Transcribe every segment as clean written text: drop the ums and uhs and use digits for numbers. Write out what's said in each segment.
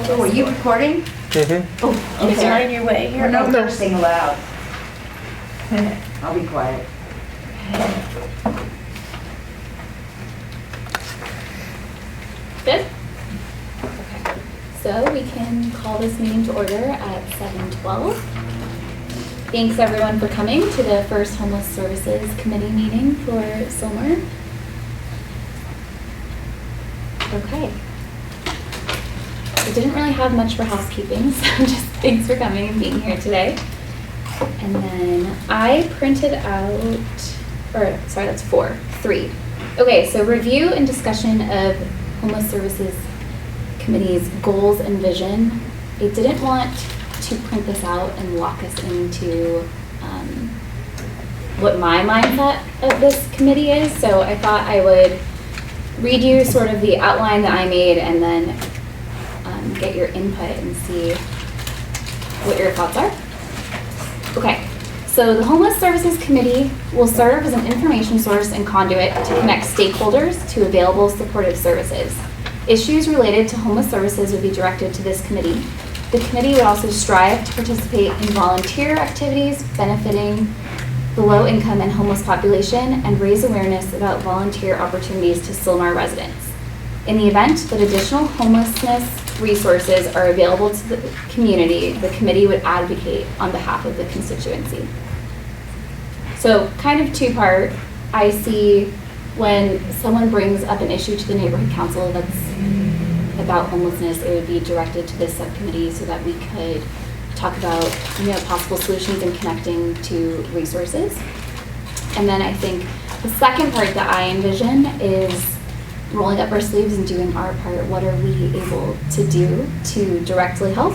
Oh, are you recording? Oh, Okay. is on your way here? No cursing allowed. I'll be quiet. Good? Okay. So we can call this meeting to order at 7:12. Thanks everyone for coming to the first Homeless Services Committee meeting for Sylmar. Okay. I didn't really have much for housekeeping, so just thanks for coming and being here today. And then I printed out, or sorry, that's 3. Okay, so review and discussion of Homeless Services Committee's goals and vision. I didn't want to print this out and walk us into what my mindset of this committee is, so I thought I would read you sort of the outline that I made and then get your input and see what your thoughts are. Okay, so the Homeless Services Committee will serve as an information source and conduit to connect stakeholders to available supportive services. Issues related to homeless services would be directed to this committee. The committee would also strive to participate in volunteer activities benefiting the low-income and homeless population and raise awareness about volunteer opportunities to Sylmar residents. In the event that additional homelessness resources are available to the community, the committee would advocate on behalf of the constituency. So kind of two-part. I see when someone brings up an issue to the neighborhood council that's about homelessness, it would be directed to this subcommittee so that we could talk about possible solutions and connecting to resources. And then I think the second part that I envision is rolling up our sleeves and doing our part. What are we able to do to directly help?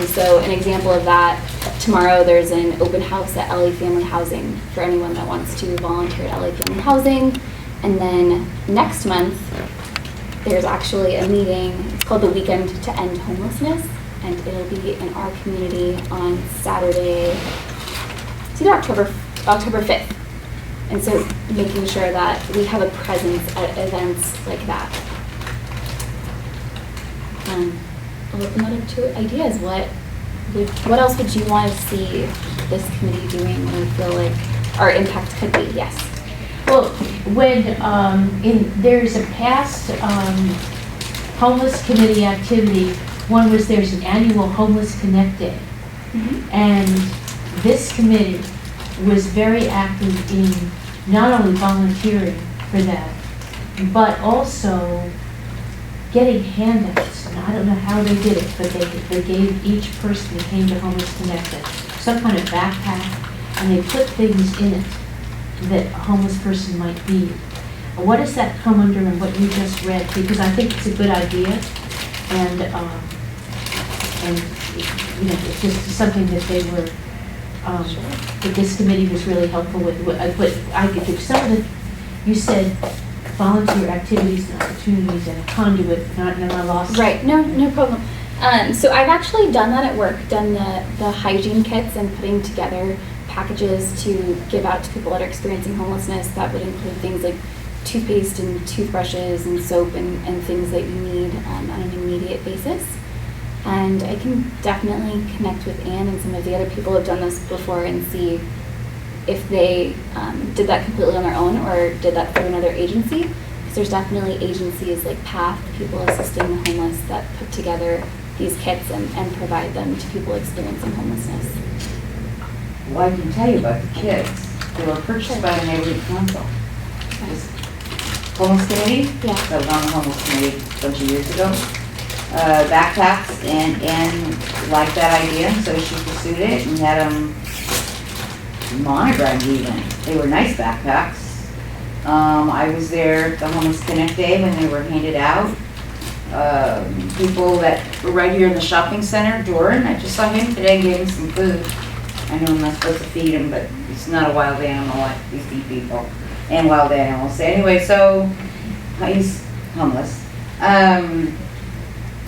So an example of that, tomorrow there's an open house at LA Family Housing for anyone that wants to volunteer at LA Family Housing. And then next month, there's actually a meeting, it's called the Weekend to End Homelessness, and it'll be in our community on Saturday, it's either October 5th. And so making sure that we have a presence at events like that. I'll open that up to ideas. What else would you want to see this committee doing when you feel like our impact could be? Yes. Well, when there's a past homeless committee activity, one was there's an annual Homeless Connect Day. Mm-hmm. And this committee was very active in not only volunteering for that, but also getting handouts. And I don't know how they did it, but they gave each person that came to Homeless Connected some kind of backpack, and they put things in it that a homeless person might need. What does that come under in what you just read? Because I think it's a good idea, and it's just something that they were, that this committee was really helpful with. But I could do some of the, you said volunteer activities and opportunities and a conduit, not I lost. Right, no problem. So I've actually done that at work, done the hygiene kits and putting together packages to give out to people that are experiencing homelessness. That would include things like toothpaste and toothbrushes and soap and things that you need on an immediate basis. And I can definitely connect with Anne and some of the other people who have done this before and see if they did that completely on their own or did that through another agency. Because there's definitely agencies like PATH, People Assisting the Homeless, that put together these kits and provide them to people experiencing homelessness. Well, I can tell you about the kids. They were purchased by the neighborhood council. This homeless committee? Yeah. That was on the homeless committee a bunch of years ago. Backpacks, and liked that idea, so she pursued it and had them monogrammed even. They were nice backpacks. I was there at the Homeless Connect Day when they were handed out. People that were right here in the shopping center, Doran, I just saw him today and gave him some food. I know I'm not supposed to feed him, but it's not a wild animal. I used to eat people and wild animals. Anyway, so he's homeless.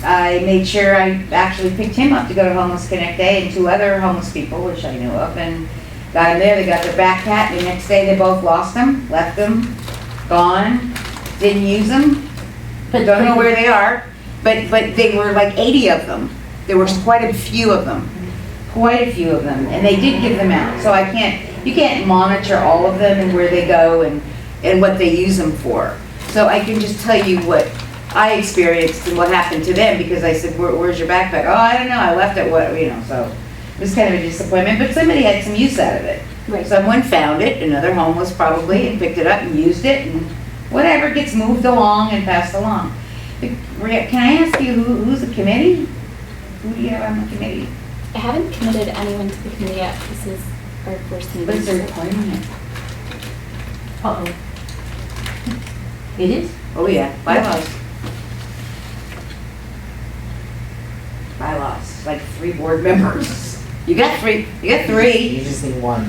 I made sure I actually picked him up to go to Homeless Connect Day and 2 other homeless people, which I knew of, and got him there. They got their backpack. The next day they both lost them, left them, gone, didn't use them, but don't know where they are. but they were like 80 of them. There was quite a few of them. Quite a few of them, and they did give them out. So you can't monitor all of them and where they go and what they use them for. So I can just tell you what I experienced and what happened to them, because I said, where's your backpack? Oh, I don't know, I left it, so it was kind of a disappointment, but somebody had some use out of it. Right. Someone found it, another homeless probably, and picked it up and used it, and whatever gets moved along and passed along. Can I ask you, who's the committee? Who do you have on the committee? I haven't committed anyone to the committee yet. This is our first meeting. What's their appointment? Uh-oh. It is? Oh, yeah, bylaws. Bylaws, like 3 board members. You got 3, You just need one.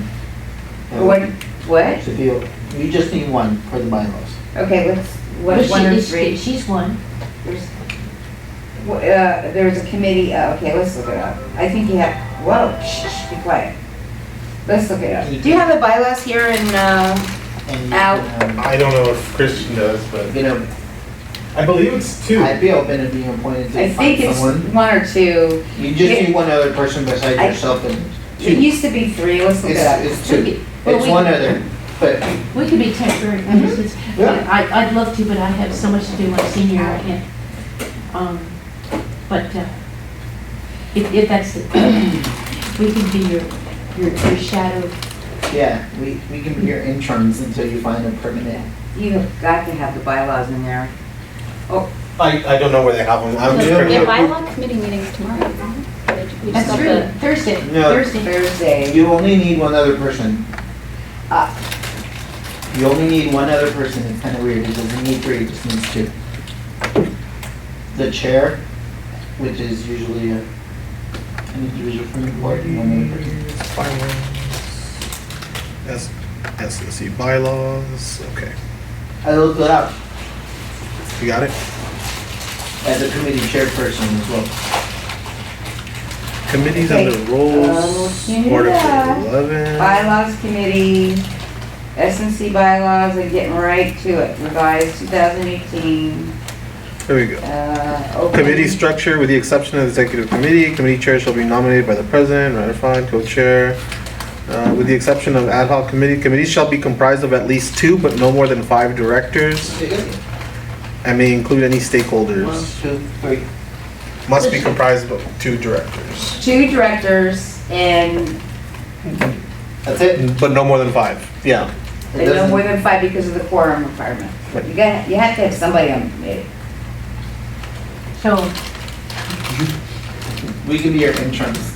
What? To feel, you just need one for the bylaws. Okay, But what's 1 or she- 3? She's one. There's a committee, okay, let's look it up. I think you have, whoa, shh, be quiet. Let's look it up. Do you have the bylaws here in, And, Out. I don't know if Christian does, but You know, I believe it's 2. I'd be open to being appointed I to think find it's someone. 1 or 2. You just need one other person besides I- yourself and It 2. used to be 3, let's look it up. It's 2. Well, It's we- one other, but We could be temporary. Yeah. I'd love to, but I have so much to do. I'm a senior, I can't. But if that's the, we can be your shadow. yeah, we can be your interns until you find a permanent. You have got to have the bylaws in there. I don't know where they have them. I'm just Yeah. pretty The sure. bylaw committee meeting's tomorrow, isn't it? We just That's got true. the- Thursday, No. Thursday. Thursday. You only need one other person. Uh, You only need one other person. It's kind of weird. It doesn't need 3, it just needs 2. The chair, which is usually an individual from the board, and one other person. Bylaws. Yes, let's see, bylaws, okay. I looked it up You got it? as a committee chairperson as well. Committees Okay. under roles, yeah. Article 11. Bylaws committee, S&C bylaws, and getting right to it, revised 2018. There we go. Open- Committee structure, with the exception of the executive committee, committee chair shall be nominated by the president, ratified, co-chair. With the exception of ad hoc committees shall be comprised of at least 2, but no more than 5 directors, and may include any 1, stakeholders. 2, 3. Must be comprised of 2 directors, 2 directors and That's it. but no more than 5, yeah. It no doesn't- more than 5 because of the quorum requirement. You have to have somebody on the committee. So, We can be your interns.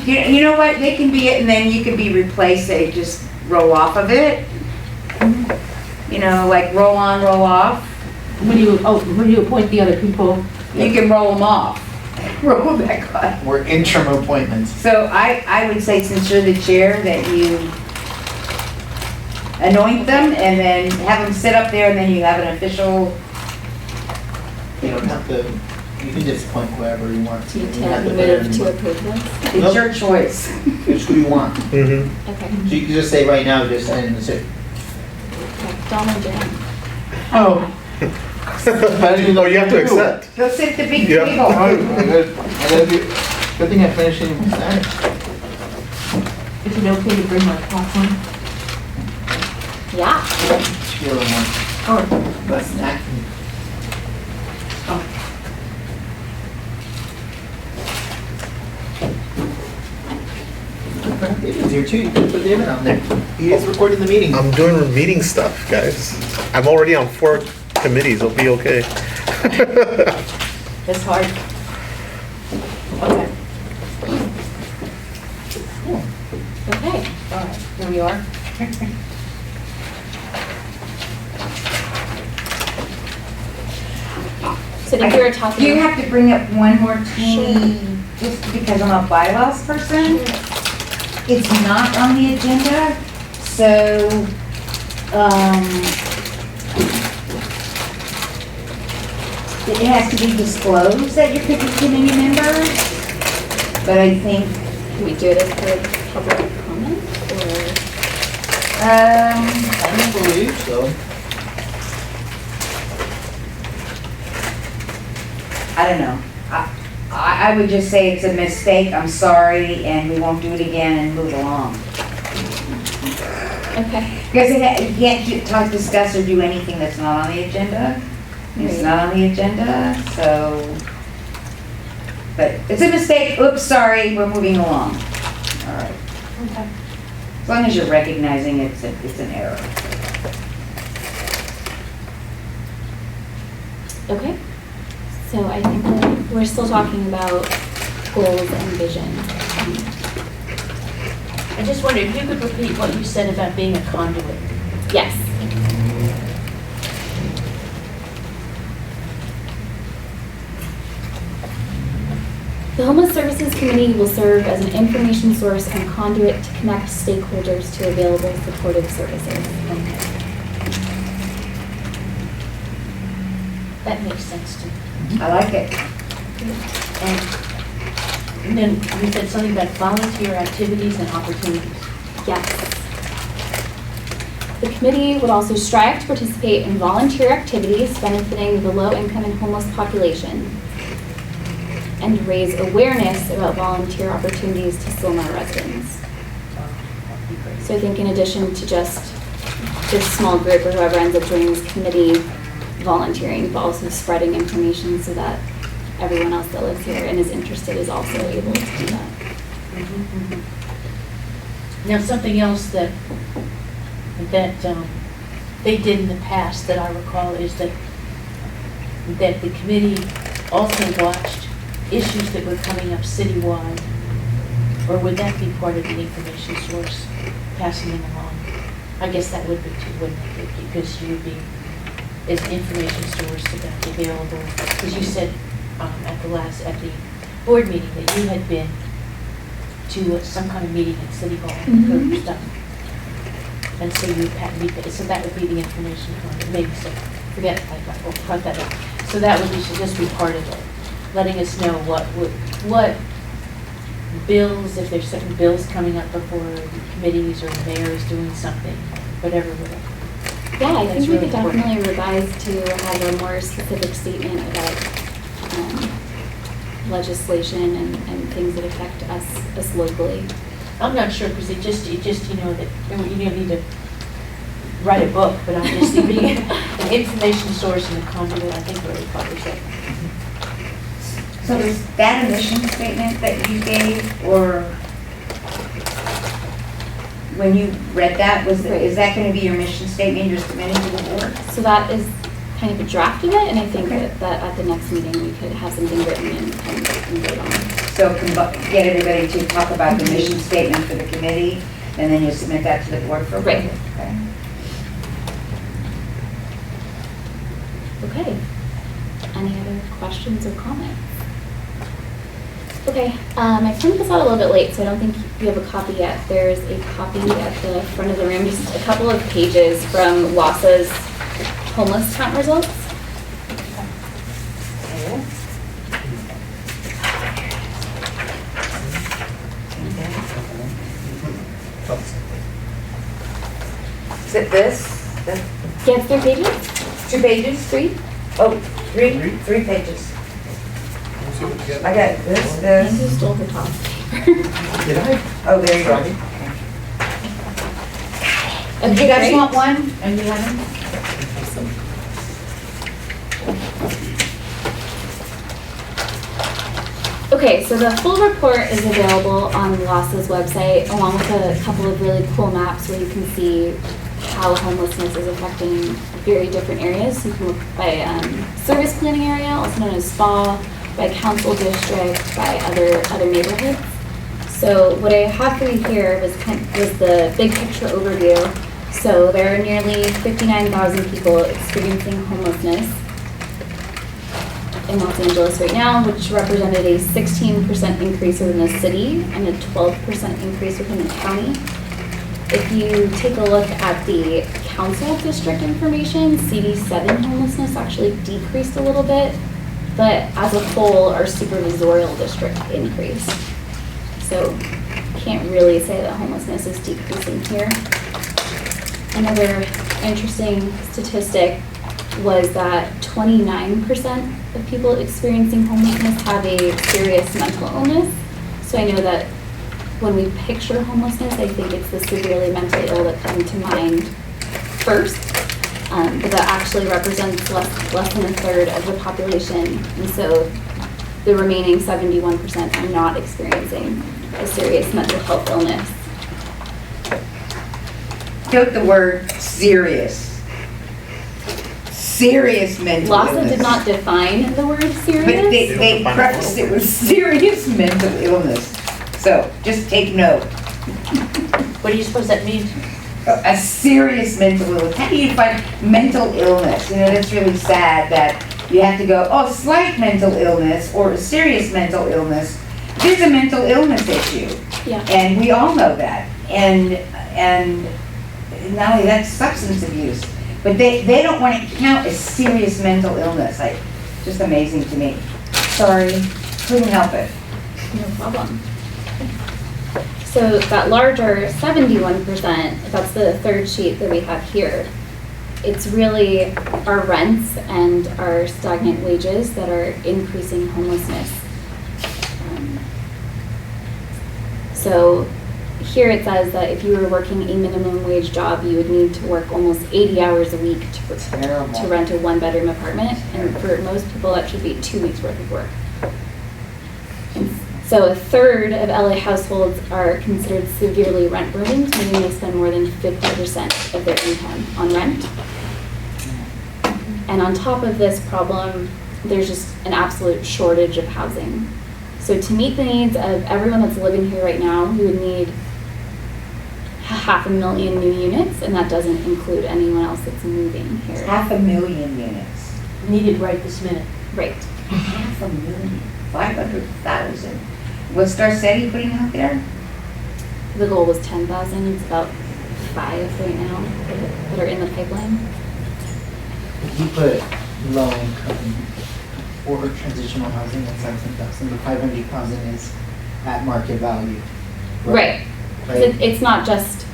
You know what, they can be it and then you can be replaced, they just roll off of it. You know, like roll on, roll off. when you appoint the other people, You can roll them off, roll them back on. We're interim appointments. So I would say, since you're the chair, that you anoint them and then have them sit up there and then you have an official, You don't have to, you can just appoint whoever you want. Do you You don't have to put move to anyone. approve this? it's your choice. It's who you want. Mm-hmm. Okay. So you can just say right now, just end and say. Okay. Dawn and Jen. Oh. Oh, you have to accept. Go sit at the big Yeah. table. Good thing I finished eating my snack. is it okay to bring my popcorn? Yeah. Feel one. Or, But snack. David's here too. You can put David on there. He is recording the meeting. I'm doing meeting stuff, guys. I'm already on 4 committees, it'll be okay. It's hard. Okay, Okay. all right, here we are. So I think we were Do talking. you have to bring up one more teeny, just because I'm a bylaws person? It's not on the agenda, so, it has to be disclosed that you're picking committee members, but I think, Can we do it as for public comment or? I don't believe so. I don't know. I would just say it's a mistake, I'm sorry, and we won't do it again and move along. Okay. Because you can't discuss or do anything that's not on the agenda. It's Right. not on the agenda, so, but it's a mistake, oops, sorry, we're moving along. All right, Okay. as long as you're recognizing it's an error. Okay. So I think that we're still talking about goals and vision. I just wonder if you could repeat what you said about being a conduit. Yes. The Homeless Services Committee will serve as an information source and conduit to connect stakeholders to available supportive services. That makes sense to me. I like it. And then you said something about volunteer activities and opportunities. Yes. The committee would also strive to participate in volunteer activities benefiting the low-income and homeless population and raise awareness about volunteer opportunities to Sylmar residents. So I think in addition to just this small group or whoever ends up joining this committee volunteering, but also spreading information so that everyone else that lives here and is interested is also able to do that. Now, something else that they did in the past that I recall is that the committee also watched issues that were coming up citywide, or would that be part of the information source, passing them along? I guess that would be too, wouldn't it? Because you would be as an information source about the available, because you said at the board meeting that you had been to some kind of meeting at City Hall Mhm. for stuff. And so so that would be the information content, maybe so, forget, I'll cut that out. So that would be, should just be part of it, letting us know what bills, if there's certain bills coming up before committees or the mayor is doing something, whatever. Yeah, I That's think we really could definitely revise to have a more specific statement about legislation and things that affect us locally. I'm not sure, because it just, you know, that you don't need to write a book, but I'm just thinking an information source and a conduit, I think really covers it. So is that a mission statement that you gave, or when you read that, is that going to be your mission statement you're submitting to the board? So that is kind of a draft of it, and I think Okay. that at the next meeting, we could have something written and vote on. So get everybody to talk about the mission statement for the committee, and then you submit that to the board for approval. Right. Okay. Okay. Any other questions or comments? Okay, I printed this out a little bit late, so I don't think you have a copy yet. There's a copy at the front of the room, just a couple of pages from WASA's homeless count results. Is it this? Yeah, it's 3 pages? 2 pages? 3? Oh, three pages. I got this, And who this. stole her top? Did I? Oh, there you go. Okay, Do you guys great. want one? And you want them? Okay, so the full report is available on WASA's website, along with a couple of really cool maps where you can see how homelessness is affecting very different areas. You can look by service planning area, also known as SPA, by council district, by other neighborhoods. So what I have for you here was the big picture overview. So there are nearly 59,000 people experiencing homelessness in Los Angeles right now, which represented a 16% increase within the city and a 12% increase within the county. If you take a look at the council district information, CD7 homelessness actually decreased a little bit, but as a whole, our supervisorial district increased. So can't really say that homelessness is decreasing here. Another interesting statistic was that 29% of people experiencing homelessness have a serious mental illness. So I know that when we picture homelessness, I think it's the severely mentally ill that come to mind first. But that actually represents less than a third of the population. And so the remaining 71% are not experiencing a serious mental health illness. Note the word serious. Serious mental illness. LASA did not define the word But serious. they prefaced it with serious mental illness. So just take note. What do you suppose that means? A serious mental illness. How do you define mental illness? You know, that's really sad that you have to go, oh, slight mental illness or a serious mental illness. There's a mental illness issue. Yeah. And we all know that. And not only that, substance abuse. But they don't want to count as serious mental illness. Like, just amazing to me. Sorry, couldn't help it. No problem. So that larger 71%, that's the third sheet that we have here. It's really our rents and our stagnant wages that are increasing homelessness. So here it says that if you were working a minimum wage job, you would need to work almost 80 hours a week to rent a one-bedroom apartment. And for most people, that should be 2 weeks worth of work. And so a third of LA households are considered severely rent burdened, meaning they spend more than 50% of their income on rent. And on top of this problem, there's just an absolute shortage of housing. So to meet the needs of everyone that's living here right now, we would need 500,000 new units, and that doesn't include anyone else that's moving here. 500,000 units. Needed right this minute. Right. 500,000, 500,000. What's Garcetti putting out there? The goal was 10,000. It's about 5 right now that are in the pipeline. If you put low income or transitional housing at 7,000, the 500,000 is at market value. Right. Right. It's not just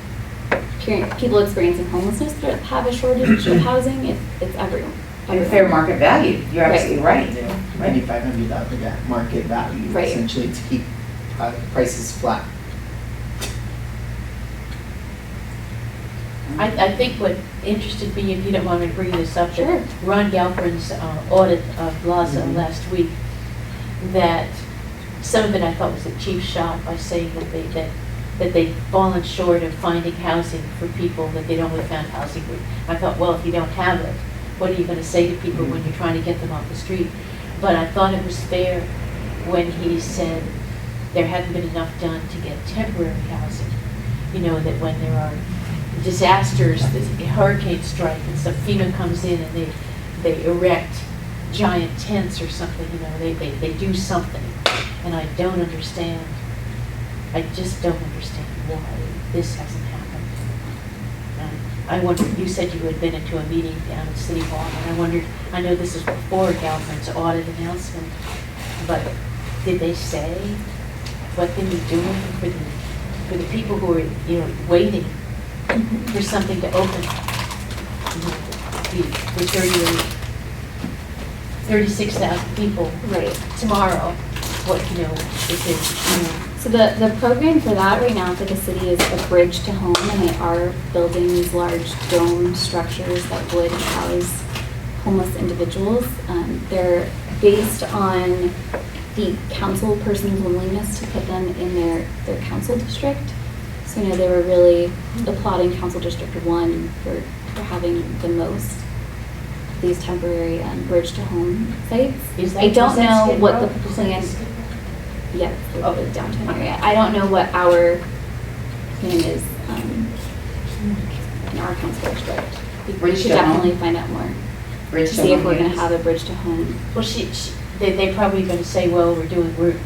people experiencing homelessness that have a shortage of housing. It's everyone. And fair market value. You're Right. absolutely right. Yeah, maybe 500,000 at market value, Right. essentially to keep prices flat. I think what interested me, if you don't want me to bring this up, Sure. that Ron Galperin's audit of LASA Mhm. last week, that some of it I thought was a cheap shot by saying that they've fallen short of finding housing for people that they'd only found housing with. I thought, well, if you don't have it, what are you going to say to people when you're trying to get them off the street? But I thought it was fair when he said there hadn't been enough done to get temporary housing. You know, that when there are disasters, the hurricane strike and stuff, FEMA comes in and they erect giant tents or something, you know, they do something. And I don't understand, I just don't understand why this hasn't happened. I wondered, you said you had been into a meeting down at City Hall, and I wondered, I know this is before Galperin's audit announcement, but did they say what they were doing for the people who are, you know, waiting for something to open? You know, for 36,000 people Right. tomorrow, what, you know, if there's, you know, So the program for that right now for the city is a bridge to home, and they are building these large dome structures that would house homeless individuals. They're based on the council person's willingness to put them in their council district. So, you know, they were really applauding Council District 1 for having the most these temporary bridge to home sites. is that? I don't is that know Skid what Row? the Is that plan. Skid- Yeah, for the downtown area. I don't know what our plan is in our council district. We Bridge should to home? definitely find out more to Bridge to see if home we're gonna units. have a bridge to home. Well, they probably going to say, well, you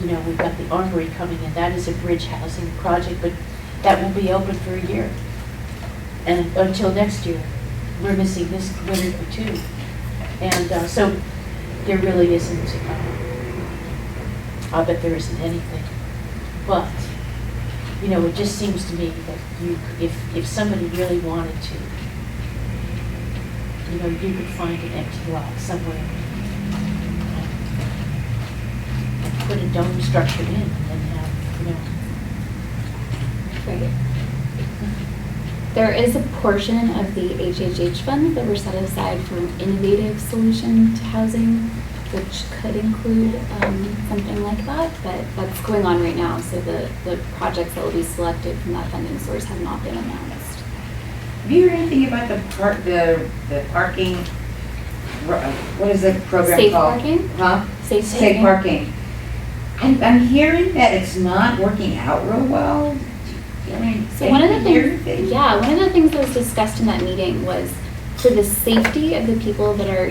know, we've got the armory coming in, that is a bridge housing project, but that won't be open for a year. And until next year, we're missing this winter or two. And so there really isn't, I bet there isn't anything. But, you know, it just seems to me that if somebody really wanted to you know, you could find an empty lot somewhere. And put a dome structure in and then have, you know, Right. There is a portion of the HHH funds that were set aside for an innovative solution to housing, which could include something like that, but that's going on right now. So the projects that will be selected from that funding source have not been announced. Have you heard anything about the parking, what is the program Safe called? parking? Huh? Safe Parking. And I'm hearing that it's not working out real well. I mean, So one of the anything things, here? yeah, one of the things that was discussed in that meeting was for the safety of the people that are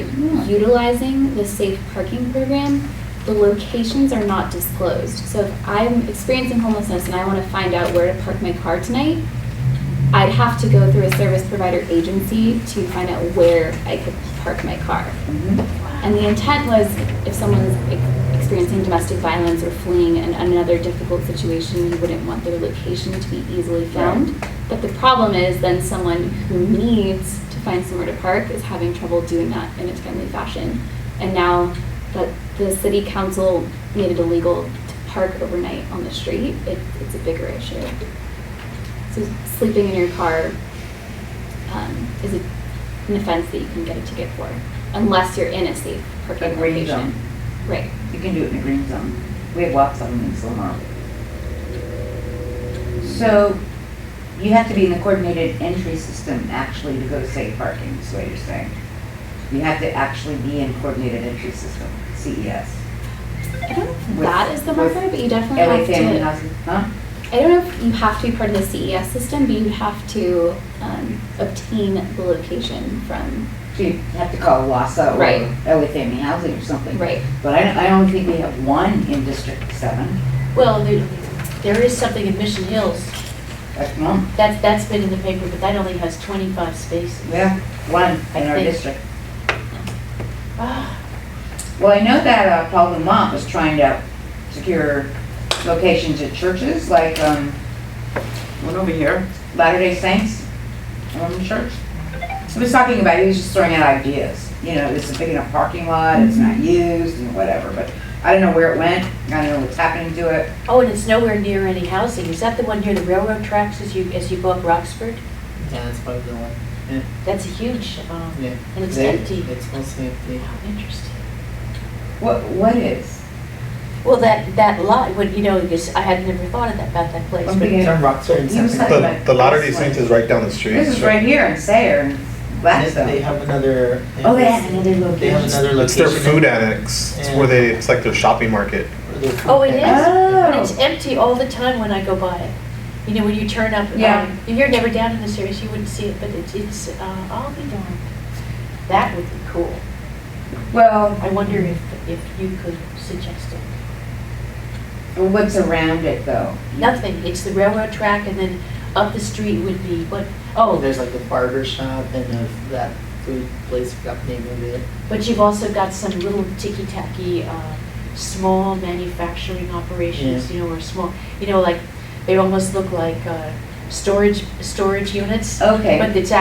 utilizing the safe parking program, the locations are not disclosed. So if I'm experiencing homelessness and I want to find out where to park my car tonight, I'd have to go through a service provider agency to find out where I could park my car. Mhm. And the intent was if someone's experiencing domestic violence or fleeing another difficult situation, you wouldn't want their location to be easily found. But the problem is then someone who needs to find somewhere to park is having trouble doing that in a timely fashion. And now that the city council made it illegal to park overnight on the street, it's a bigger issue. So sleeping in your car is an offense that you can get a ticket for, unless you're in a safe parking A green location. zone. Right. You can do it in the green zone. We have lots of them in Sylmar. So you have to be in the coordinated entry system actually to go to safe parking, is what you're saying. You have to actually be in coordinated entry system, CES. I don't know if With- that is the with marker, but you definitely LA have Family to. Housing, huh? I don't know if you have to be part of the CES system, but you have to obtain the location from. So you have to call WASA or Right. LA Family Housing or something. Right. But I don't think we have one in District 7. well, there is something in Mission Hills, That's one. that's been in the paper, but that only has 25 spaces. Yeah, one in our think- district. Ah, Well, I know that Paul Dumont was trying to secure locations at churches, like, one over here, Latter-day Saints, Mormon Church. He was talking about, he was just throwing out ideas. You know, it's a big enough parking lot, it's not used, and whatever, but I don't know where it went, I don't know what's happening to it. Oh, and it's nowhere near any housing. Is that the one near the railroad tracks as you go up Roxford? Yeah, that's probably the one. Yeah. That's a huge, Yeah. and it's They- empty. It's mostly empty. Oh, interesting. What is? Well, that lot, when, you know, because I had never thought of that, about that place. I'm but- thinking- Turn Roxbury and He was Santa talking Fe. about The Latter-day this Saints one. is right down the street. This is right here in Sayre and They Blackstone. have another. Oh, they have another They have location. another It's their location. food annex. It's Yeah. where it's like their shopping market. Their food Oh, it is? pantry. And Oh. it's empty all the time when I go by it. You know, when you turn up, Yeah. if you're never down in this area, you wouldn't see it, but it's, I'll be darned. That would be cool. Well, I wonder if you could suggest it. what's around it though? Nothing, it's the railroad track and then up the street would be, what, Oh, oh, there's like a barber shop and that food place, I forgot the name of it. but you've also got some little ticky-tacky, small manufacturing operations, Yeah. you know, or small, you know, like, they almost look like, storage units. Okay. But they're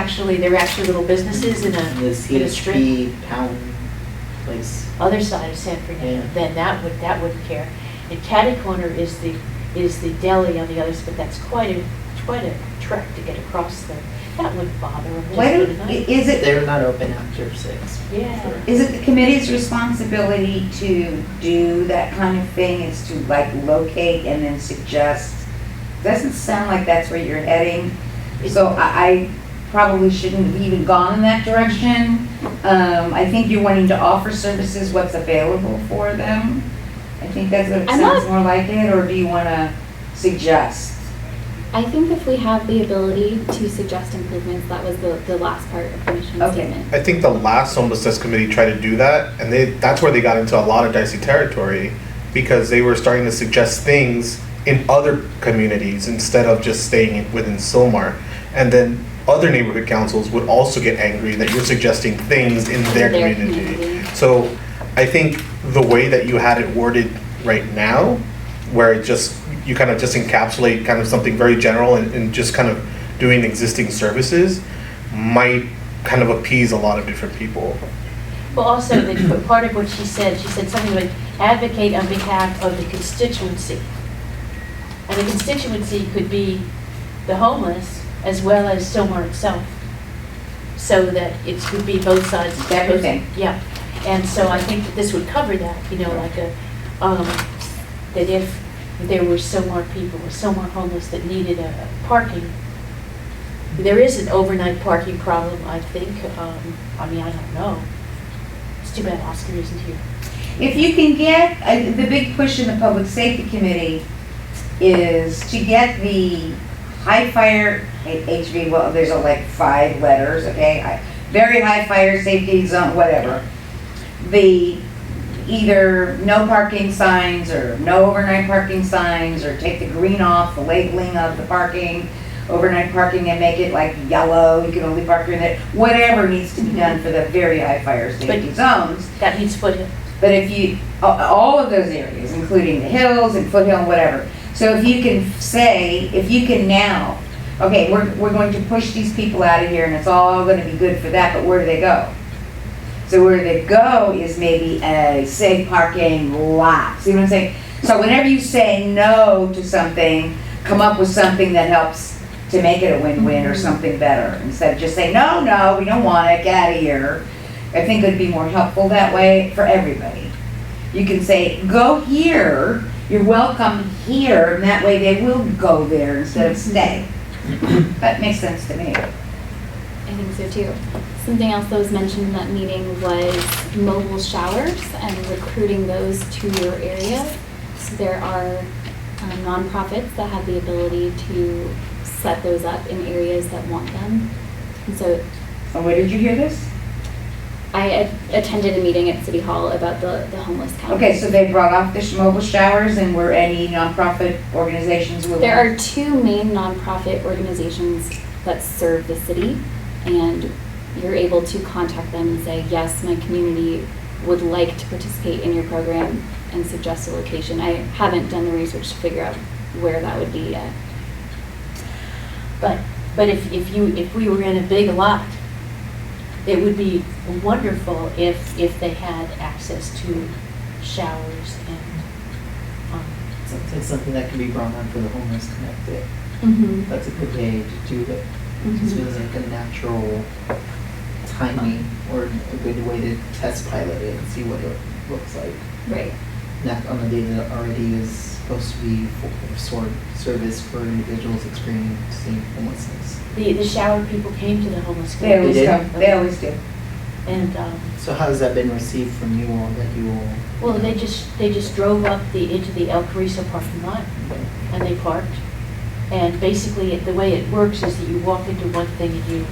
actually little businesses in And the a strip. CHP pound place. Other side of San Fernando, Yeah. then that wouldn't care. And Catty Corner is the deli on the other side, but that's quite a trek to get across there. That wouldn't bother them. Why just don't, for the night. is it, They're not open after 6. Yeah. is it the committee's responsibility to do that kind of thing, is to like locate and then suggest? Doesn't sound like that's where you're heading, so I probably shouldn't have even gone in that direction. I think you're wanting to offer services, what's available for them. I think that's what it I'm sounds not- more like it, or do you wanna suggest? I think if we have the ability to suggest improvements, that was the last part of the mission Okay. statement. I think the last homelessness committee tried to do that, and that's where they got into a lot of dicey territory, because they were starting to suggest things in other communities instead of just staying within Sylmar. And then other neighborhood councils would also get angry that you're suggesting things in their community. So I think the way that you had it worded right now, where you kind of just encapsulate kind of something very general and just kind of doing existing services, might kind of appease a lot of different people. Well, also, part of what she said something like advocate on behalf of the constituency. And the constituency could be the homeless as well as Sylmar itself. So that it would be both sides. Everything. Yeah, and so I think that this would cover that, like that if there were Sylmar people, or Sylmar homeless that needed a parking, there is an overnight parking problem, I think. I don't know. It's too bad Oscar isn't here. If you can get, the big push in the Public Safety Committee is to get the high fire, HV, well, there's like 5 letters, okay? Very high fire safety zone, whatever. The either no parking signs or no overnight parking signs, or take the green off, the labeling of the parking, overnight parking, and make it like yellow, you can only park in it, whatever needs to be done for the very high fire safety zones. That needs foothill. But if you, all of those areas, including the hills and foothill and whatever. So if you can say, if you can now, okay, we're going to push these people out of here and it's all gonna be good for that, but where do they go? So where they go is maybe a safe parking lot. See what I'm saying? So whenever you say no to something, come up with something that helps to make it a win-win or something better. Instead of just saying, no, we don't want it, get out of here. I think it'd be more helpful that way for everybody. You can say, go here, you're welcome here, and that way they will go there instead of stay. That makes sense to me. I think so too. Something else that was mentioned in that meeting was mobile showers and recruiting those to your area. So there are nonprofits that have the ability to set those up in areas that want them. And so, And where did you hear this? I attended a meeting at City Hall about the homeless count. Okay, so they brought off the mobile showers, and were any nonprofit organizations willing? There are 2 main nonprofit organizations that serve the city, and you're able to contact them and say, yes, my community would like to participate in your program, and suggest a location. I haven't done the research to figure out where that would be yet. But if we were in a big lot, it would be wonderful if they had access to showers and, Sounds like something that can be brought on for the Homeless Connect Day. Mm-hmm. That's a good way to do it. It just feels like a natural timing or a good way to test pilot it and see what it looks like. Right. Not on the day that already is supposed to be service for individuals experiencing homelessness. the shower people came to the homeless They community. always did? come, they always do. And, So how has that been received from you all that you all? well, they just drove up into the El Carrizo parking lot and they parked. And basically, the way it works is that you walk into one thing and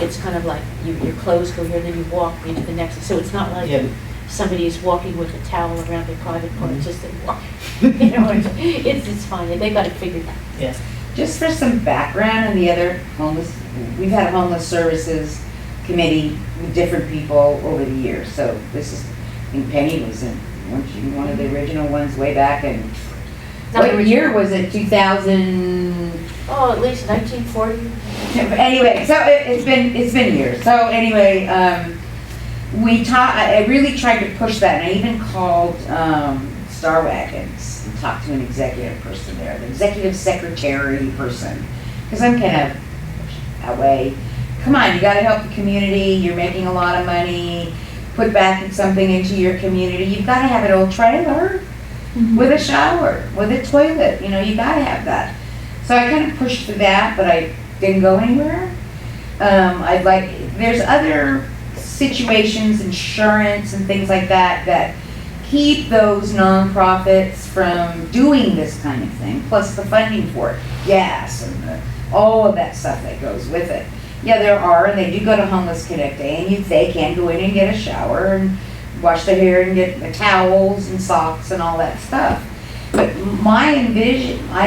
it's kind of like your clothes go here and then you walk into the next. So it's not like Yeah. somebody's walking with a towel around their private part, it's just they walk. It's fine, they got it figured out. Yes. Just for some background on the other homeless, we've had a homeless services committee with different people over the years. So this is, I think Penny was in, weren't you one of the original ones way back in, what year was it, 2000? Oh, at least 1940. Anyway, so it's been years. So anyway, I really tried to push that, and I even called Star Wagons and talked to an executive person there, the executive secretary person, because I'm kind of that way. Come on, you got to help the community. You're making a lot of money. Put back something into your community. You've got to have an old trailer with a shower, with a toilet. You got to have that. So I kind of pushed for that, but I didn't go anywhere. There's other situations, insurance and things like that keep those nonprofits from doing this kind of thing, plus the funding for it, gas and all of that stuff that goes with it. Yeah, there are, and they do go to Homeless Connect Day, and they can go in and get a shower and wash their hair and get the towels and socks and all that stuff. But I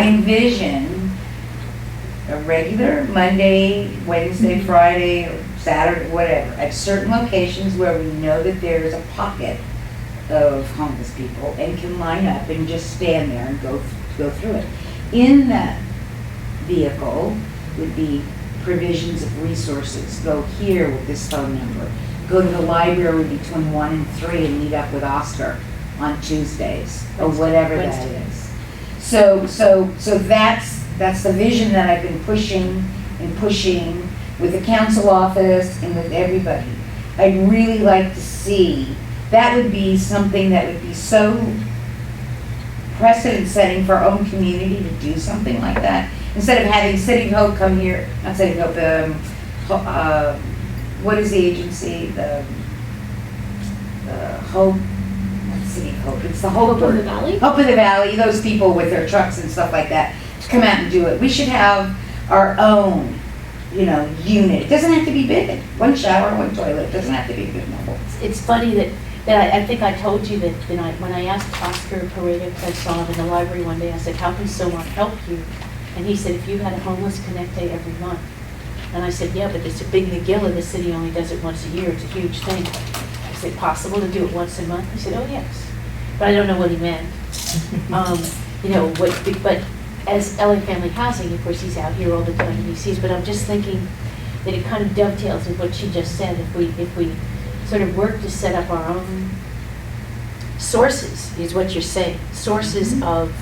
envision a regular Monday, Wednesday, Friday, or Saturday, whatever, at certain locations where we know that there's a pocket of homeless people and can line up and just stand there and go through it. In that vehicle would be provisions of resources. Go here with this phone number. Go to the library between 1 and 3 and meet up with Oscar on Tuesdays, or whatever that Wednesday. is. So that's the vision that I've been pushing with the council office and with everybody. I'd really like to see, that would be something that would be so precedent setting for our own community to do something like that. Instead of having City of Hope come here, not City of Hope, what is the agency? The Hope, not City of Hope, it's the Hope. Hope in the Valley? Hope in the Valley, those people with their trucks and stuff like that, to come out and do it. We should have our own, unit. It doesn't have to be big. One shower, one toilet, it doesn't have to be big. No. It's funny that I think I told you that when I asked Oscar Pareda, because I saw him in the library one day, I said, how can Sylmar help you? And he said, if you had a homeless connect day every month. And I said, yeah, but it's a big McGill and the city only does it once a year. It's a huge thing. Is it possible to do it once a month? He said, oh, yes. But I don't know what he meant. But as LA Family Housing, of course, he's out here all the time and he sees, but I'm just thinking that it kind of dovetails with what she just said. If we sort of work to set up our own sources, is what you're saying, sources of,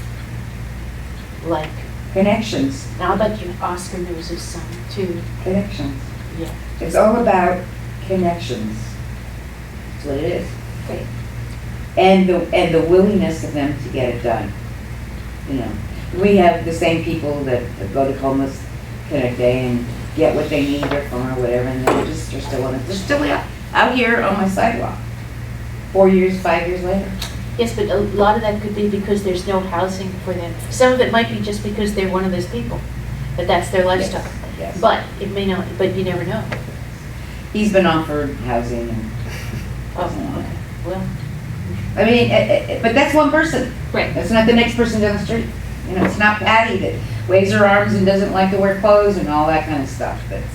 like, Connections, now I bet you Oscar knows his son too. connections. Yeah. It's all about connections. That's what it is. Great. And the willingness of them to get it done. We have the same people that go to Homeless Connect Day and get what they need, their phone or whatever, and they're still out here on my sidewalk. 4 years, 5 years later. Yes, but a lot of that could be because there's no housing for them. Some of it might be just because they're one of those people, that that's their lifestyle. Yes. But it may not, but you never know. He's been offered housing and, Oh, okay, well, I mean, but that's one person. Right. That's not the next person down the street. It's not Patty that waves her arms and doesn't like to wear clothes and all that kind of stuff. That's,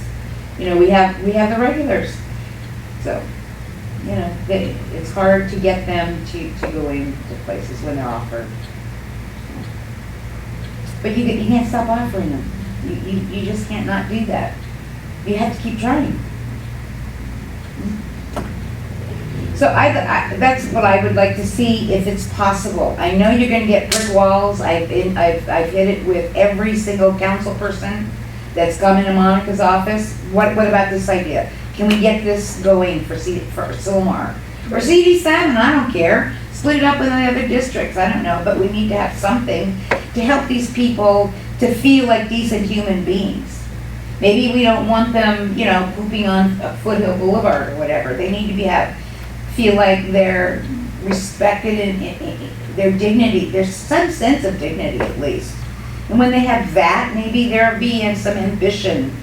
we have the regulars. So, it's hard to get them to go into places when they're offered. But you can't stop offering them. You just can't not do that. You have to keep trying. So that's what I would like to see if it's possible. I know you're going to get brick walls. I've hit it with every single council person that's come into Monica's office. What about this idea? Can we get this going for Sylmar? Or CD7, I don't care. Split it up with the other districts, I don't know. But we need to have something to help these people to feel like decent human beings. Maybe we don't want them, pooping on Foothill Boulevard or whatever. They need to feel like they're respected and their dignity. There's some sense of dignity at least. And when they have that, maybe there'll be some ambition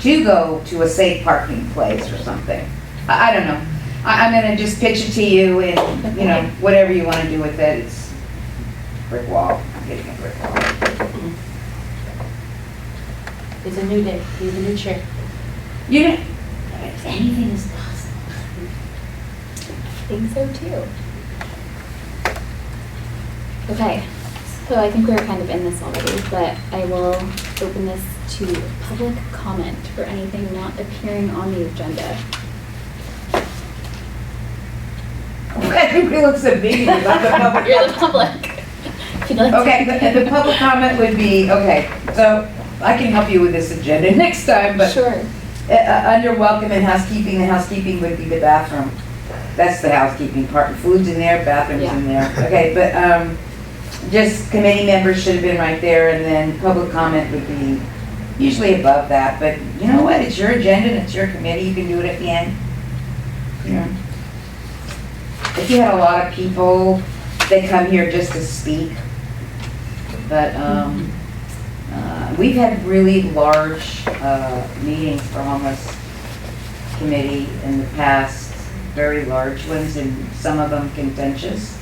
to go to a safe parking place or something. I don't know. I'm gonna just pitch it to you and, whatever you wanna do with it, it's brick wall. I'm getting a brick wall. it's a new day, we have a new chair. Anything is possible. I think so too. Okay, so I think we were kind of in this already, but I will open this to public comment for anything not appearing on the agenda. Everybody looks at me about the public. You're the public. If you'd like to- Okay, the public comment would be, so I can help you with this agenda next time, but Sure. Under welcome and housekeeping, the housekeeping would be the bathroom. That's the housekeeping part. Food's in there, bathroom's in there. Okay, but just committee members should have been right there, and then public comment would be usually above that. But you know what? It's your agenda and it's your committee. You can do it at the end. If you had a lot of people that come here just to speak, but we've had really large meetings for homeless committee in the past, very large ones, and some of them contentious.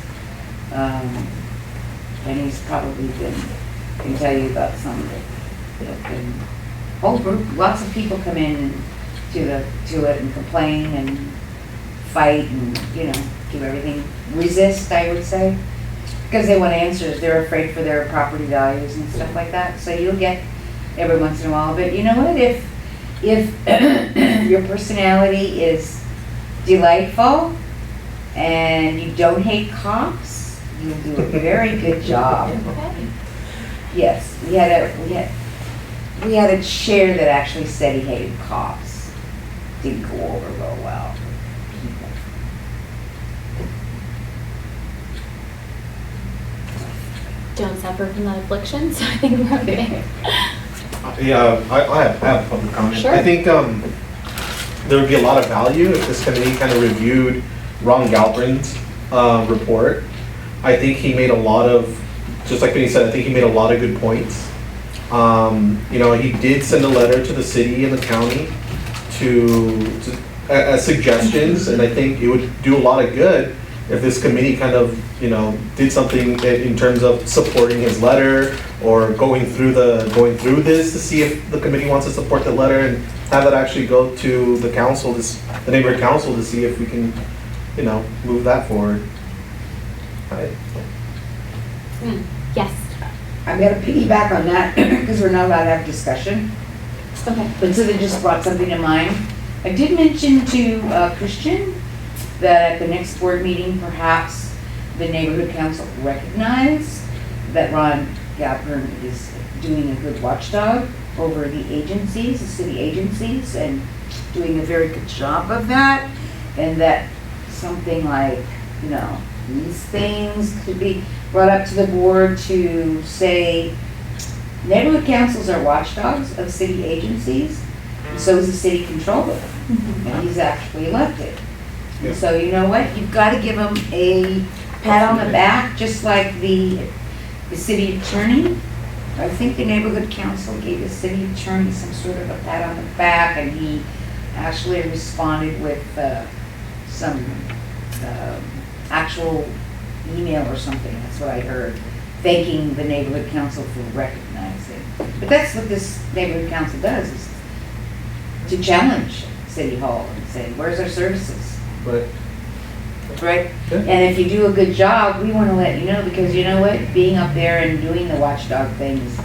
And he's probably can tell you about some that have been, whole group, lots of people come in to it and complain and fight and, do everything, resist, I would say, because they want answers. They're afraid for their property values and stuff like that. So you'll get every once in a while, but you know what, if if your personality is delightful and you don't hate cops, you'll do a very good job. Okay. Yes, we had a chair that actually said he hated cops. Didn't go over real well. Don't suffer from that affliction, so I think we're okay. Yeah, I have a public comment. Sure. I think there would be a lot of value if this committee kind of reviewed Ron Galprin's report. I think he made a lot of, just like Vinny said, I think he made a lot of good points. You know, he did send a letter to the city and the county as suggestions, and I think it would do a lot of good if this committee kind of, you know, did something in terms of supporting his letter or going through this to see if the committee wants to support the letter and have it actually go to the council, the neighborhood council, to see if we can, you know, move that forward. Right. Yes. I'm gonna piggyback on that because we're not allowed to have discussion. Okay. But so that just brought something to mind. I did mention to Christian that at the next board meeting, perhaps the neighborhood council recognize that Ron Galpern is doing a good watchdog over the agencies, the city agencies, and doing a very good job of that. And that something like, you know, these things could be brought up to the board to say, neighborhood councils are watchdogs of city agencies, and so is the city controller, and he's actually elected. Yeah. So you know what, you've got to give him a pat on the back, just like the city attorney. I think the neighborhood council gave the city attorney some sort of a pat on the back, and he actually responded with some actual email or something, that's what I heard, thanking the neighborhood council for recognizing. But that's what this neighborhood council does, is to challenge City Hall and say, where's our services? Right. Right? Yeah. And if you do a good job, we want to let you know, because you know what? Being up there and doing the watchdog things,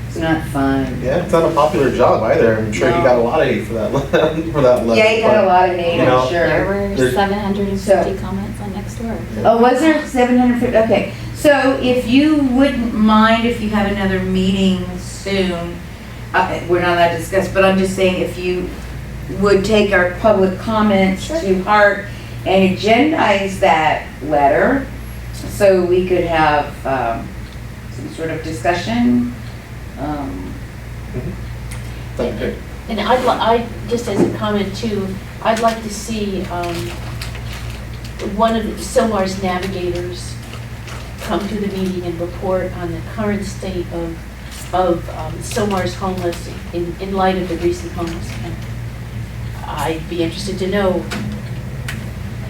it's not fun. Yeah, it's not a popular job either. I'm sure No. you got a lot of hate for that for that letter. Yeah, you got a lot of hate, you know, I'm sure. There were There's- 750 So- comments on Nextdoor. Oh, was there 750? Okay, so if you wouldn't mind, if you have another meeting soon, we're not allowed to discuss, but I'm just saying if you would take our public comments Sure. to heart and agendize that letter so we could have some sort of discussion. Okay. And I, just as a comment too, I'd like to see one of Sylmar's navigators come to the meeting and report on the current state of Sylmar's homeless in light of the recent homeless event. I'd be interested to know,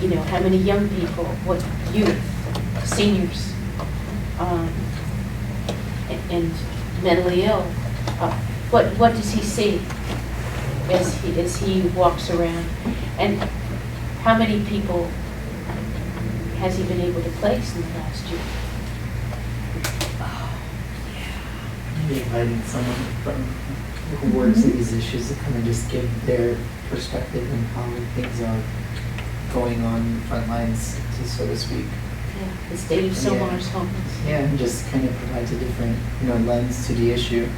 you know, how many young people, what youth, seniors, and mentally ill. What does he see as he walks around? And how many people has he been able to place in the last year? Maybe inviting someone from who works in these issues to come and just give their perspective and how things are going on in the front lines, so to speak. Yeah, the state of Sylmar's homeless. Yeah, and just kind of provides a different, lens to the issue.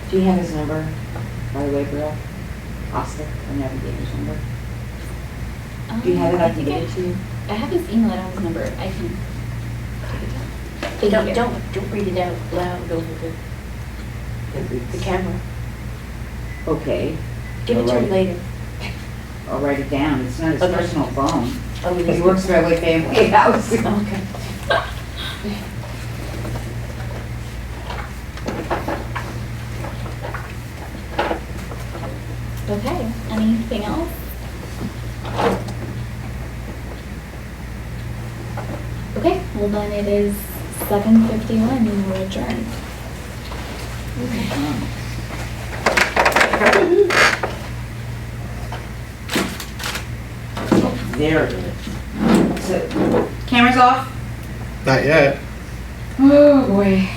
Do you have his number, by the way, Brill? Oscar, the navigator's number? Do you have it? I can get it to you. I have his email and his number. I can. Thank you. Don't read it out loud over the camera. Okay, Give it to him later. I'll write it down. It's not his Okay. personal phone. Oh, He works for LA Family House. Okay. Okay. Anything else? Okay. Well, then it is 7:51 and we're adjourned. There it is. So, cameras off? Not yet. Oh, boy.